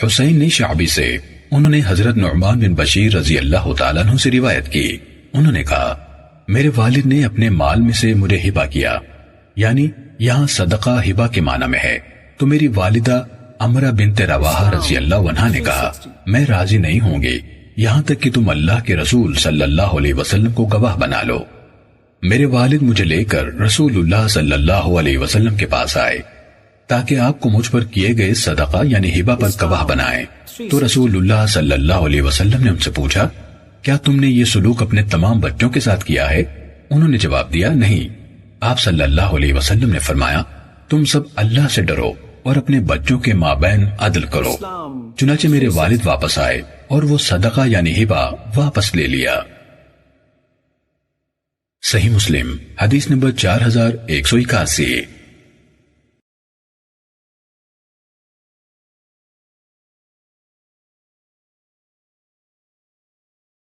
حسین نے شعبی سے، انہوں نے حضرت نعمان بن بشیر رضی اللہ تعالیٰ عنہ سے روایت کی، انہوں نے کہا میرے والد نے اپنے مال میں سے مجھے ہبہ کیا، یعنی یہاں صدقہ ہبہ کے معنی میں ہے، تو میری والدہ عمرہ بنت رواحہ رضی اللہ عنہا نے کہا میں راضی نہیں ہوں گی یہاں تک کہ تم اللہ کے رسول صلی اللہ علیہ وسلم کو گواہ بنا لو۔ میرے والد مجھے لے کر رسول اللہ صلی اللہ علیہ وسلم کے پاس آئے تاکہ آپ کو مجھ پر کیے گئے صدقہ یعنی ہبہ پر گواہ بنائیں، تو رسول اللہ صلی اللہ علیہ وسلم نے ان سے پوچھا کیا تم نے یہ سلوک اپنے تمام بچوں کے ساتھ کیا ہے؟ انہوں نے جواب دیا نہیں۔ آپ صلی اللہ علیہ وسلم نے فرمایا تم سب اللہ سے ڈرو اور اپنے بچوں کے مابین عدل کرو۔ چنانچہ میرے والد واپس آئے اور وہ صدقہ یعنی ہبہ واپس لے لیا۔ صحیح مسلم حدیث نمبر 4181۔